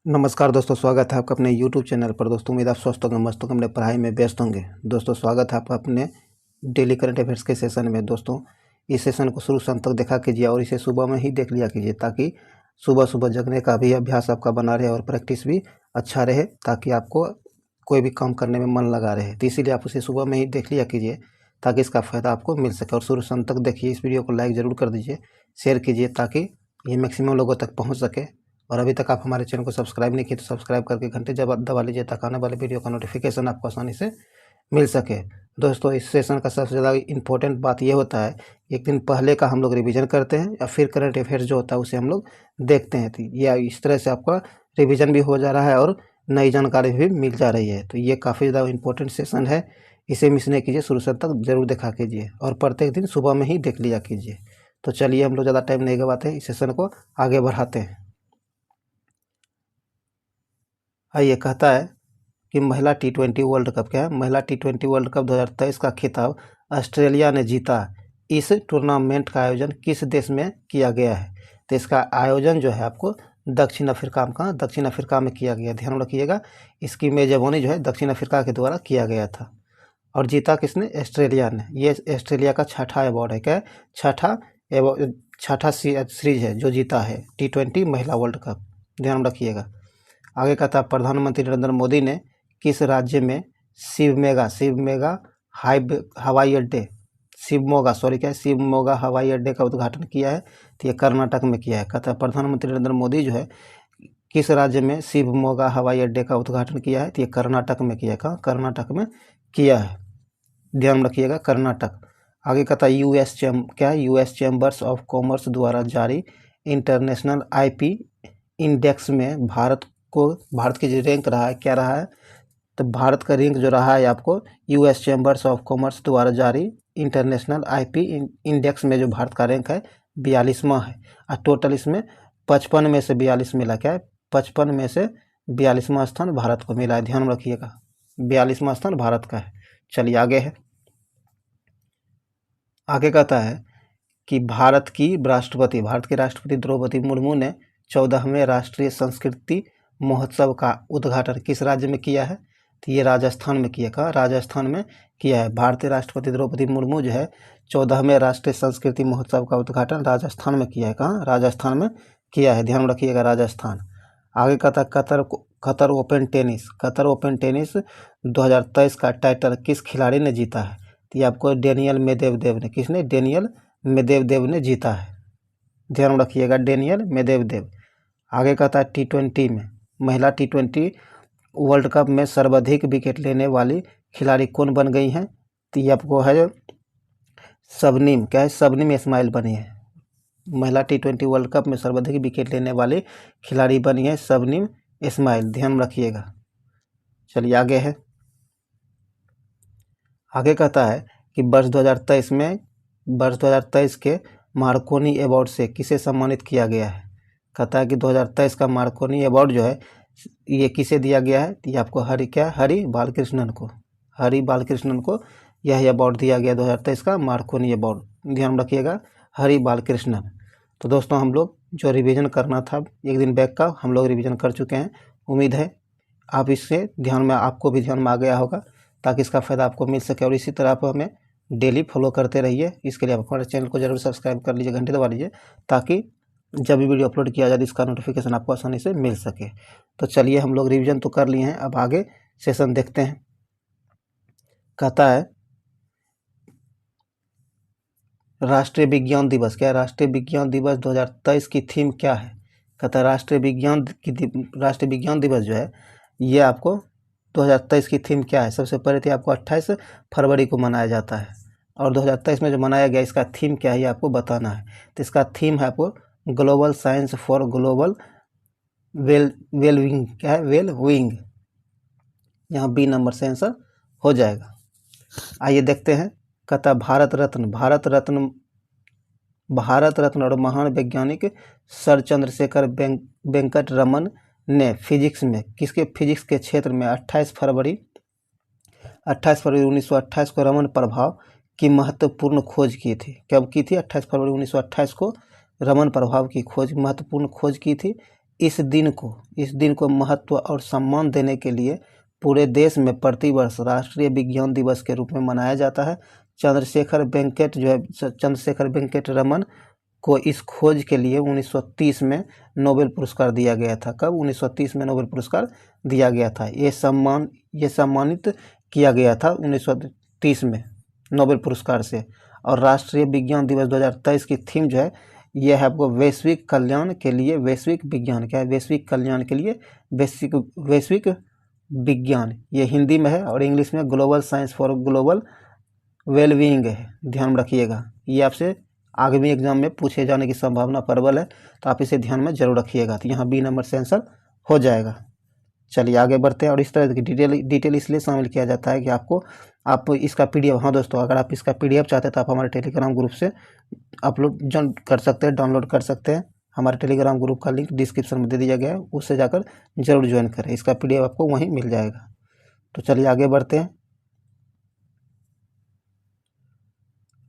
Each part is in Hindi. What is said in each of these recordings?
नमस्कार दोस्तों, स्वागत है आपका अपने YouTube चैनल पर। दोस्तों उम्मीद आप स्वस्थ होंगे, मस्त होंगे, अपने पढ़ाई में व्यस्त होंगे। दोस्तों स्वागत है आपका अपने डेली करंट अफेयर्स के सेशन में। दोस्तों इस सेशन को शुरू से अंत तक देखा कीजिए और इसे सुबह में ही देख लिया कीजिए, ताकि सुबह सुबह जगने का भी अभ्यास आपका बना रहे और प्रैक्टिस भी अच्छा रहे, ताकि आपको कोई भी काम करने में मन लगा रहे। तो इसीलिए आप उसे सुबह में ही देख लिया कीजिए, ताकि इसका फ़ायदा आपको मिल सके। और शुरू से अंत तक देखिए, इस वीडियो को लाइक ज़रूर कर दीजिए, शेयर कीजिए, ताकि ये मैक्सिमम लोगों तक पहुँच सके। और अभी तक आप हमारे चैनल को सब्सक्राइब नहीं किए तो सब्सक्राइब करके घंटे जब दबा लीजिए, ताकि आने वाले वीडियो का नोटिफिकेशन आपको आसानी से मिल सके। दोस्तों इस सेशन का सबसे ज़्यादा इम्पोर्टेंट बात ये होता है, एक दिन पहले का हम लोग रिवीजन करते हैं या फिर करंट अफेयर्स जो होता है उसे हम लोग देखते हैं। तो ये इस तरह से आपका रिवीजन भी हो जा रहा है और नई जानकारी भी मिल जा रही है। तो ये काफ़ी ज़्यादा इम्पोर्टेंट सेशन है, इसे मिस नहीं कीजिए, शुरू से अंत तक जरूर देखा कीजिए और प्रत्येक दिन सुबह में ही देख लिया कीजिए। तो चलिए हम लोग ज़्यादा टाइम नहीं गवाते हैं, इस सेशन को आगे बढ़ाते हैं। आइए, कहता है कि महिला टी20 वर्ल्ड कप, क्या है, महिला टी20 वर्ल्ड कप 2023 का खिताब ऑस्ट्रेलिया ने जीता। इस टूर्नामेंट का आयोजन किस देश में किया गया है? तो इसका आयोजन जो है आपको दक्षिण अफ्रीका में, कहाँ, दक्षिण अफ्रीका में किया गया। ध्यान रखिएगा, इसकी मेजबानी जो है दक्षिण अफ्रीका के द्वारा किया गया था। और जीता किसने? ऑस्ट्रेलिया ने। ये ऑस्ट्रेलिया का छठा अवार्ड है, क्या है, छठा सीरीज है जो जीता है टी20 महिला वर्ल्ड कप। ध्यान रखिएगा। आगे कहता है, प्रधानमंत्री नरेंद्र मोदी ने किस राज्य में शिवमोगा हवाई अड्डे शिवमोगा हवाई अड्डे का उद्घाटन किया है? तो ये कर्नाटक में किया है। कहता है, प्रधानमंत्री नरेंद्र मोदी जो है किस राज्य में शिवमोगा हवाई अड्डे का उद्घाटन किया है? तो ये कर्नाटक में किया है। कहाँ? कर्नाटक में किया है। ध्यान रखिएगा, कर्नाटक। आगे कहता है, यूएस चैम्बर्स ऑफ कॉमर्स द्वारा जारी इंटरनेशनल आईपी इंडेक्स में भारत की जो रैंक रहा है, क्या रहा है? तो भारत का रैंक जो रहा है आपको यूएस चैम्बर्स ऑफ कॉमर्स द्वारा जारी इंटरनेशनल आईपी इंडेक्स में जो भारत का रैंक है 42वां है। और टोटल इसमें 55 में से 42 मिला। क्या है? 55 में से 42वां स्थान भारत को मिला है। ध्यान रखिएगा, 42वां स्थान भारत का है। चलिए आगे है। आगे कहता है कि भारत की राष्ट्रपति द्रौपदी मुर्मू ने 14वें राष्ट्रीय संस्कृति महोत्सव का उद्घाटन किस राज्य में किया है? तो ये राजस्थान में किया। कहाँ? राजस्थान में किया है। भारतीय राष्ट्रपति द्रौपदी मुर्मू जो है 14वें राष्ट्रीय संस्कृति महोत्सव का उद्घाटन राजस्थान में किया है। कहाँ? राजस्थान में किया है। ध्यान रखिएगा, राजस्थान। आगे कहता है, कतर ओपन टेनिस 2023 का टाइटल किस खिलाड़ी ने जीता है? तो ये आपको डेनियल मेदवेदेव ने। किसने? डेनियल मेदवेदेव ने जीता है। ध्यान रखिएगा, डेनियल मेदवेदेव। आगे कहता है, टी20 में महिला टी20 वर्ल्ड कप में सर्वाधिक विकेट लेने वाली खिलाड़ी कौन बन गई हैं? तो ये आपको है शबनीम, क्या है, शबनीम इस्माइल बनी है। महिला टी20 वर्ल्ड कप में सर्वाधिक विकेट लेने वाली खिलाड़ी बनी है शबनीम इस्माइल। ध्यान रखिएगा। चलिए आगे है। आगे कहता है कि वर्ष 2023 के मार्कोनी अवार्ड से किसे सम्मानित किया गया है? कहता है कि 2023 का मार्कोनी अवार्ड जो है ये किसे दिया गया है? ये आपको हरि बालकृष्णन को यह अवार्ड दिया गया 2023 का मार्कोनी अवार्ड। ध्यान रखिएगा, हरि बालकृष्णन। तो दोस्तों हम लोग जो रिवीजन करना था एक दिन बैक का, हम लोग रिवीजन कर चुके हैं। उम्मीद है आप इससे आपको भी ध्यान में आ गया होगा, ताकि इसका फ़ायदा आपको मिल सके। और इसी तरह आप हमें डेली फॉलो करते रहिए। इसके लिए आप हमारे चैनल को जरूर सब्सक्राइब कर लीजिए, घंटे दबा लीजिए, ताकि जब भी वीडियो अपलोड किया जाए इसका नोटिफिकेशन आपको आसानी से मिल सके। तो चलिए, हम लोग रिवीजन तो कर लिए हैं, अब आगे सेशन देखते हैं। कहता है, राष्ट्रीय विज्ञान दिवस, क्या है, राष्ट्रीय विज्ञान दिवस 2023 की थीम क्या है? कहता है, राष्ट्रीय विज्ञान दिवस जो है ये आपको 2023 की थीम क्या है? सबसे पहले तो आपको 28 फरवरी को मनाया जाता है, और 2023 में जो मनाया गया इसका थीम क्या है ये आपको बताना है। तो इसका थीम है आपको global science for global well-being, क्या है, वेलविंग। यहाँ बी नंबर से आंसर हो जाएगा। आइए देखते हैं। कहता भारत रत्न और महान वैज्ञानिक सर चंद्रशेखर वेंकट रमन ने फिजिक्स के क्षेत्र में 28 फरवरी 1928 को रमन प्रभाव की महत्वपूर्ण खोज की थी। कब की थी? 28 फरवरी 1928 को रमन प्रभाव की महत्वपूर्ण खोज की थी। इस दिन को महत्व और सम्मान देने के लिए पूरे देश में प्रतिवर्ष राष्ट्रीय विज्ञान दिवस के रूप में मनाया जाता है। चंद्रशेखर वेंकट रमन को इस खोज के लिए 1930 में नोबेल पुरस्कार दिया गया था। कब? 1930 में नोबेल पुरस्कार दिया गया था। ये सम्मानित किया गया था 1930 में नोबेल पुरस्कार से। और राष्ट्रीय विज्ञान दिवस 2023 की थीम जो है ये है आपको वैश्विक कल्याण के लिए वैश्विक विज्ञान। क्या है? वैश्विक कल्याण के लिए वैश्विक विज्ञान। ये हिंदी में है और इंग्लिश में global science for global wellbeing है। ध्यान रखिएगा, ये आपसे आगामी एग्जाम में पूछे जाने की संभावना प्रबल है, तो आप इसे ध्यान में जरूर रखिएगा। तो यहाँ बी नंबर से आंसर हो जाएगा। चलिए आगे बढ़ते हैं। और इस तरह की डिटेल इसलिए शामिल किया जाता है कि आप इसका PDF, हाँ दोस्तों, अगर आप इसका PDF चाहते हैं तो आप हमारे टेलीग्राम ग्रुप से अपलोड कर सकते हैं, डाउनलोड कर सकते हैं। हमारे टेलीग्राम ग्रुप का लिंक डिस्क्रिप्शन में दे दिया गया है, उससे जाकर जरूर ज्वाइन करें। इसका PDF आपको वहीं मिल जाएगा। तो चलिए आगे बढ़ते हैं।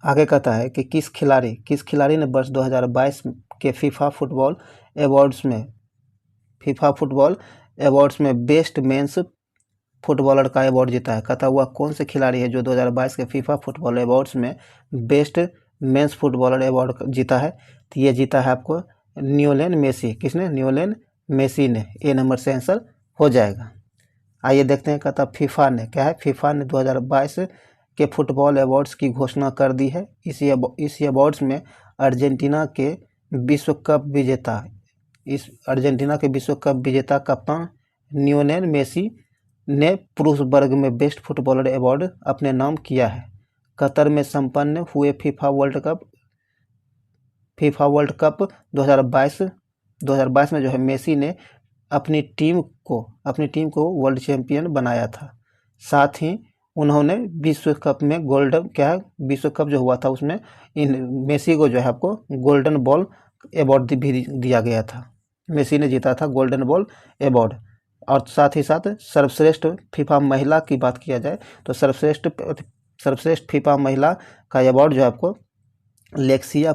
आगे कहता है कि किस खिलाड़ी ने वर्ष 2022 के फीफा फुटबॉल अवार्ड्स में बेस्ट मेंस फुटबॉलर का अवार्ड जीता है। कहता हुआ कौन से खिलाड़ी है जो 2022 के फीफा फुटबॉल अवार्ड्स में बेस्ट मेंस फुटबॉलर अवार्ड जीता है? तो ये जीता है आपको लियोनेल मेसी। किसने? लियोनेल मेसी ने। ए नंबर से आंसर हो जाएगा। आइए देखते हैं। कहता फीफा ने, क्या है? फीफा ने 2022 के फुटबॉल अवार्ड्स की घोषणा कर दी है। इस अवार्ड्स में अर्जेंटीना के विश्व कप विजेता कप्तान लियोनेल मेसी ने पुरुष वर्ग में बेस्ट फुटबॉलर अवार्ड अपने नाम किया है। कतर में संपन्न हुए फीफा वर्ल्ड कप 2022 में जो है मेसी ने अपनी टीम को वर्ल्ड चैंपियन बनाया था। साथ ही उन्होंने विश्व कप में विश्व कप जो हुआ था उसमें मेसी को जो है आपको गोल्डन बॉल अवार्ड भी दिया गया था। मेसी ने जीता था गोल्डन बॉल अवार्ड। और साथ ही साथ सर्वश्रेष्ठ फीफा महिला की बात किया जाए तो सर्वश्रेष्ठ फीफा महिला का अवार्ड जो है आपको लेक्सिया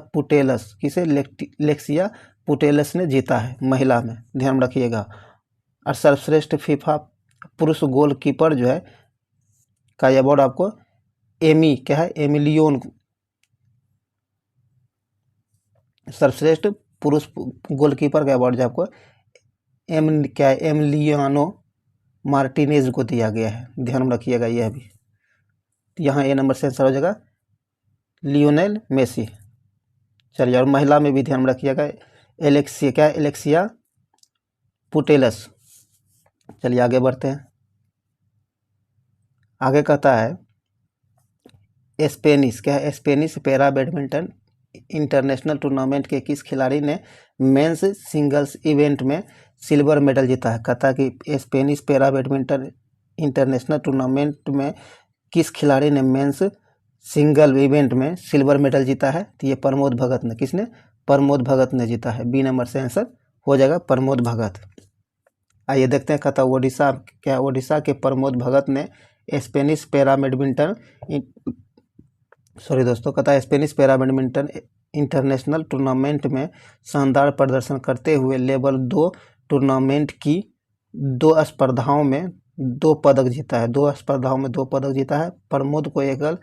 पुटेलस ने जीता है लिया में। ध्यान रखिएगा। और सर्वश्रेष्ठ फीफा पुरुष गोलकीपर जो है का अवार्ड आपको एमिलियन, सर्वश्रेष्ठ पुरुष गोलकीपर का अवार्ड जो आपको एमिलियानो मार्टिनेज को दिया गया है। ध्यान रखिएगा यह भी। यहाँ ए नंबर से आंसर हो जाएगा लियोनेल मेसी। चलिए और महिला में भी ध्यान रखिएगा एलेक्सिया पुटेलस। चलिए आगे बढ़ते हैं। आगे कहता है Spanish para badminton international tournament के किस खिलाड़ी ने मेंस सिंगल्स इवेंट में सिल्वर मेडल जीता है? कहता है कि Spanish para badminton international tournament में किस खिलाड़ी ने मेंस सिंगल इवेंट में सिल्वर मेडल जीता है? तो ये प्रमोद भगत ने। किसने? प्रमोद भगत ने जीता है। बी नंबर से आंसर हो जाएगा प्रमोद भगत। आइए देखते हैं। कहता ओडिशा के प्रमोद भगत ने Spanish para badminton international tournament में शानदार प्रदर्शन करते हुए लेवल 2 टूर्नामेंट की 2 स्पर्धाओं में 2 पदक जीता है। 2 स्पर्धाओं में 2 पदक जीता है। प्रमोद को एकल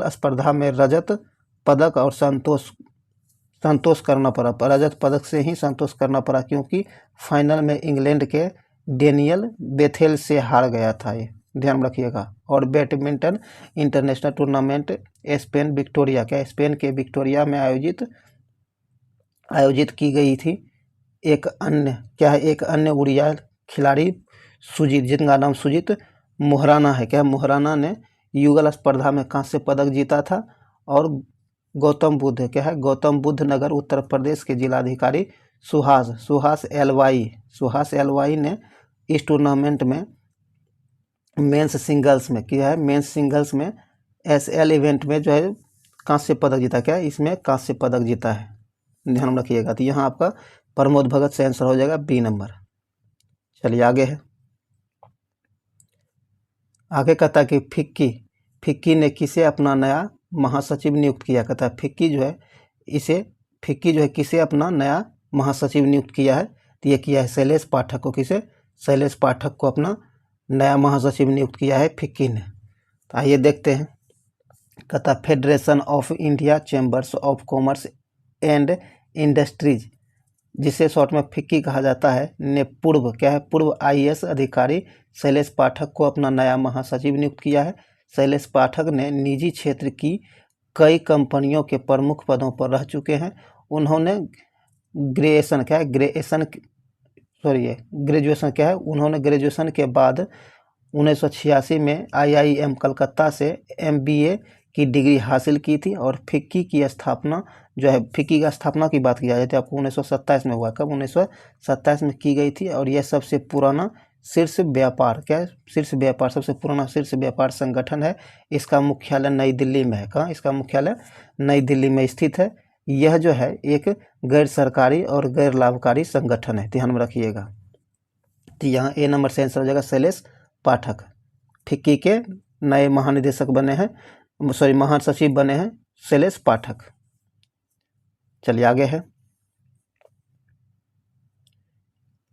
स्पर्धा में रजत पदक और संतोष करना पड़ा। रजत पदक से ही संतोष करना पड़ा क्योंकि फाइनल में इंग्लैंड के डेनियल बेथेल से हार गया था। ये ध्यान रखिएगा। और बैडमिंटन इंटरनेशनल टूर्नामेंट स्पेन के विक्टोरिया में आयोजित की गई थी। एक अन्य उड़िया खिलाड़ी सुजीत, जिनका नाम सुजीत मोहराना है। मोहराना ने युगल स्पर्धा में कांस्य पदक जीता था। और गौतम बुद्ध नगर उत्तर प्रदेश के जिलाधिकारी सुहास एलवाई ने इस टूर्नामेंट में मेंस सिंगल्स में SL इवेंट में जो है कांस्य पदक जीता। इसमें कांस्य पदक जीता है। ध्यान रखिएगा। तो यहाँ आपका प्रमोद भगत से आंसर हो जाएगा बी नंबर। चलिए आगे है। आगे कहता कि फिक्की ने किसे अपना नया महासचिव नियुक्त किया? कहता है फिक्की जो है किसे अपना नया महासचिव नियुक्त किया है? तो ये किया है शैलेश पाठक को। किसे? शैलेश पाठक को अपना नया महासचिव नियुक्त किया है फिक्की ने। तो आइए देखते हैं। कहता federation of India chambers of commerce and industries, जिसे शॉर्ट में फिक्की कहा जाता है, ने पूर्व IAS अधिकारी शैलेश पाठक को अपना नया महासचिव नियुक्त किया है। शैलेश पाठक ने निजी क्षेत्र की कई कंपनियों के प्रमुख पदों पर रह चुके हैं। उन्होंने ग्रेजुएशन के बाद 1986 में IIM कलकत्ता से MBA की डिग्री हासिल की थी और फिक्की की स्थापना फिक्की की स्थापना की बात की जाए तो आपको 1927 में हुआ। कब? 1927 में की गई थी। और यह सबसे पुराना सबसे पुराना शीर्ष व्यापार संगठन है। इसका मुख्यालय नई दिल्ली में है। कहाँ? इसका मुख्यालय नई दिल्ली में स्थित है। यह जो है एक गैर सरकारी और गैर लाभकारी संगठन है, ध्यान में रखिएगा। तो यहाँ ए नंबर से आंसर हो जाएगा शैलेश पाठक। फिक्की के नए महानिदेशक बने हैं, महासचिव बने हैं शैलेश पाठक। चलिए आगे है।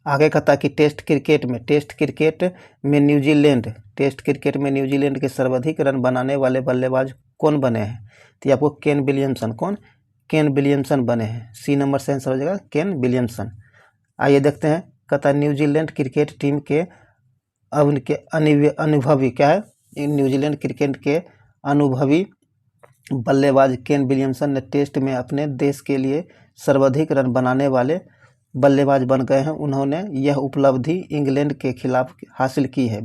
आगे कहता है कि टेस्ट क्रिकेट में न्यूजीलैंड के सर्वाधिक रन बनाने वाले बल्लेबाज कौन बने हैं? तो आपको केन विलियमसन बने हैं। सी नंबर से आंसर हो जाएगा केन विलियमसन। आइए देखते हैं। कहता न्यूजीलैंड क्रिकेट टीम के अनुभवी न्यूजीलैंड क्रिकेट के अनुभवी बल्लेबाज केन विलियमसन ने टेस्ट में अपने देश के लिए सर्वाधिक रन बनाने वाले बल्लेबाज बन गए हैं। उन्होंने यह उपलब्धि इंग्लैंड के खिलाफ हासिल की है।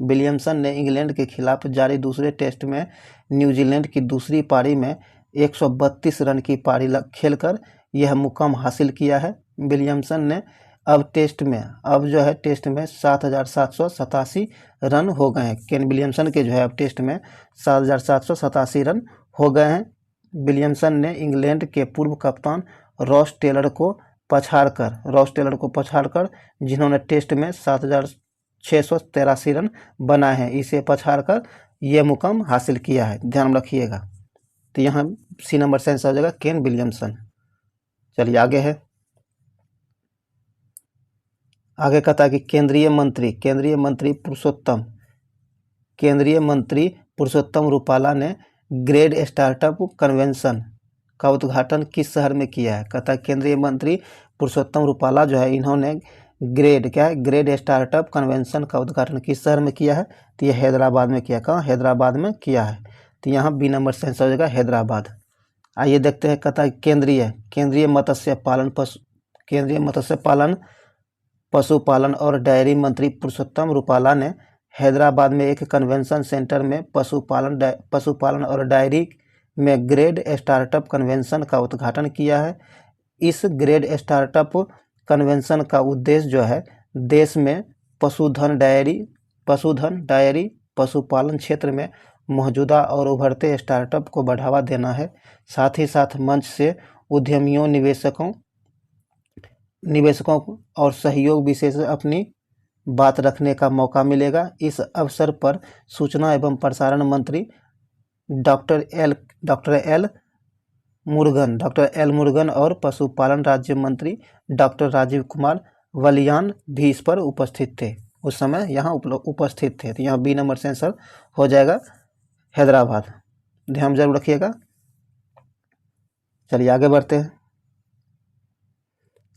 विलियमसन ने इंग्लैंड के खिलाफ जारी दूसरे टेस्ट में न्यूजीलैंड की दूसरी पारी में 132 रन की पारी खेलकर यह मुकाम हासिल किया है। विलियमसन ने टेस्ट में 7,787 रन हो गए हैं। केन विलियमसन के अब टेस्ट में 7,787 रन हो गए हैं। विलियमसन ने इंग्लैंड के पूर्व कप्तान रॉस टेलर को पछाड़कर जिन्होंने टेस्ट में 7,683 रन बनाए हैं, इसे पछाड़कर यह मुकाम हासिल किया है, ध्यान रखिएगा। तो यहाँ सी नंबर से आंसर हो जाएगा केन विलियमसन। चलिए आगे है। आगे कहता है कि केंद्रीय मंत्री पुरुषोत्तम रूपाला ने ग्रेड स्टार्टअप कन्वेंशन का उद्घाटन किस शहर में किया है? कहता है केंद्रीय मंत्री पुरुषोत्तम रूपाला इन्होंने ग्रेड स्टार्टअप कन्वेंशन का उद्घाटन किस शहर में किया है? तो ये हैदराबाद में किया। कहाँ? हैदराबाद में किया है। तो यहाँ बी नंबर से आंसर हो जाएगा हैदराबाद। आइए देखते हैं। कहता है केंद्रीय मत्स्य पालन पशुपालन और डेयरी मंत्री पुरुषोत्तम रूपाला ने हैदराबाद में एक कन्वेंशन सेंटर में पशुपालन और डेयरी में ग्रेड स्टार्टअप कन्वेंशन का उद्घाटन किया है। इस ग्रेड स्टार्टअप कन्वेंशन का उद्देश्य देश में पशुधन डेयरी पशुपालन क्षेत्र में मौजूदा और उभरते स्टार्टअप को बढ़ावा देना है। साथ ही साथ मंच से उद्यमियों, निवेशकों और सहयोग विशेष अपनी बात रखने का मौका मिलेगा। इस अवसर पर सूचना एवं प्रसारण मंत्री डॉक्टर एल मुरुगन और पशुपालन राज्य मंत्री डॉक्टर राजीव कुमार बलियान भी इस पर उपस्थित थे। उस समय यहाँ उपस्थित थे। तो यहाँ बी नंबर से आंसर हो जाएगा हैदराबाद, ध्यान जरूर रखिएगा। चलिए आगे बढ़ते हैं।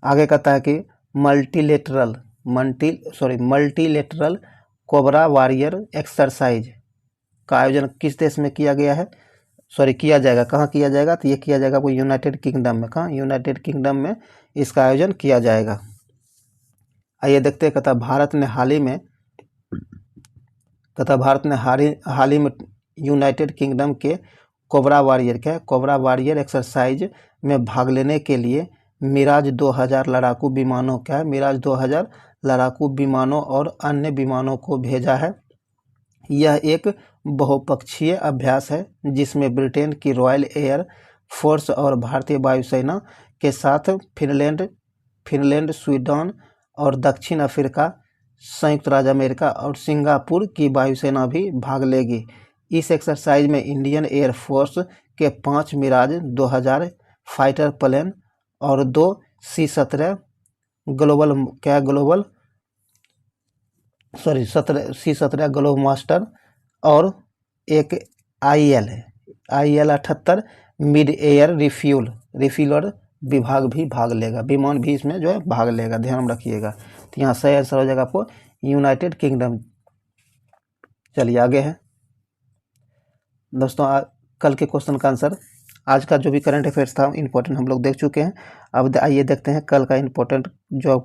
आगे कहता है कि मल्टीलेटरल कोबरा वॉरियर एक्सरसाइज का आयोजन किस देश में किया जाएगा? कहाँ किया जाएगा? तो ये किया जाएगा वो यूनाइटेड किंगडम में। कहाँ? यूनाइटेड किंगडम में इसका आयोजन किया जाएगा। आइए देखते हैं। कहता भारत ने हाल ही में यूनाइटेड किंगडम के कोबरा वॉरियर एक्सरसाइज में भाग लेने के लिए मिराज 2000 लड़ाकू विमानों और अन्य विमानों को भेजा है। यह एक बहुपक्षीय अभ्यास है जिसमें ब्रिटेन की रॉयल एयर फोर्स और भारतीय वायुसेना के साथ फिनलैंड, स्वीडन और दक्षिण अफ्रीका, संयुक्त राज्य अमेरिका और सिंगापुर की वायुसेना भी भाग लेगी। इस एक्सरसाइज में इंडियन एयर फोर्स के 5 मिराज 2000 फाइटर प्लेन और 2 C-17 ग्लोबल क्या, global sorry C17 globe master, और एक IL है, IL 78 मिड एयर रिफ्यूलर विभाग भी भाग लेगा, विमान भी इसमें जो है भाग लेगा, ध्यान रखिएगा। तो यहाँ सही आंसर हो जाएगा आपको यूनाइटेड किंगडम। चलिए आगे है दोस्तों, कल के क्वेश्चन का आंसर, आज का जो भी करंट अफेयर्स था इंपॉर्टेंट हम लोग देख चुके हैं। अब आइए देखते हैं कल का इंपॉर्टेंट जो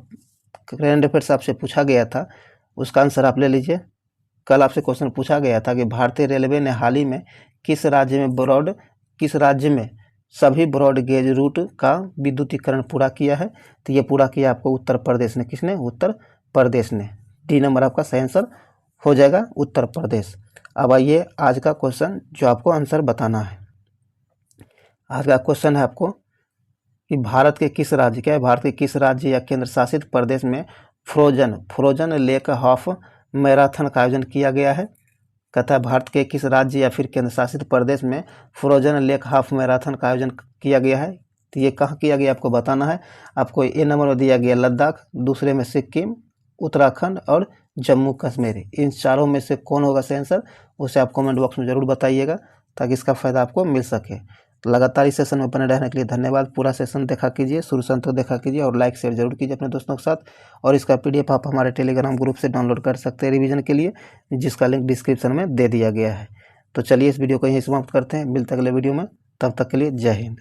करंट अफेयर्स आपसे पूछा गया था उसका आंसर आप ले लीजिए। कल आपसे क्वेश्चन पूछा गया था कि भारतीय रेलवे ने हाल ही में किस राज्य में सभी ब्रॉड गेज रूट का विद्युतीकरण पूरा किया है? तो ये पूरा किया आपको उत्तर प्रदेश ने। किसने? उत्तर प्रदेश ने। डी नंबर आपका सही आंसर हो जाएगा, उत्तर प्रदेश। अब आइए आज का क्वेश्चन जो आपको आंसर बताना है। आज का क्वेश्चन है आपको कि भारत के किस राज्य या केंद्र शासित प्रदेश में फ्रोजन लेक हाफ मैराथन का आयोजन किया गया है? कहता है भारत के किस राज्य या फिर केंद्र शासित प्रदेश में फ्रोजन लेक हाफ मैराथन का आयोजन किया गया है? तो ये कहाँ किया गया आपको बताना है। आपको ए नंबर में दिया गया लद्दाख, दूसरे में सिक्किम, उत्तराखंड और जम्मू कश्मीर। इन चारों में से कौन होगा सही आंसर, उसे आप कमेंट बॉक्स में ज़रूर बताइएगा ताकि इसका फ़ायदा आपको मिल सके। तो लगातार इस सेशन में बने रहने के लिए धन्यवाद। पूरा सेशन देखा कीजिए, शुरू से अंत तक देखा कीजिए और लाइक शेयर जरूर कीजिए अपने दोस्तों के साथ। और इसका PDF आप हमारे टेलीग्राम ग्रुप से डाउनलोड कर सकते हैं रिवीजन के लिए, जिसका लिंक डिस्क्रिप्शन में दे दिया गया है। तो चलिए इस वीडियो को यहीं समाप्त करते हैं, मिलते हैं अगले वीडियो में, तब तक के लिए जय हिंद।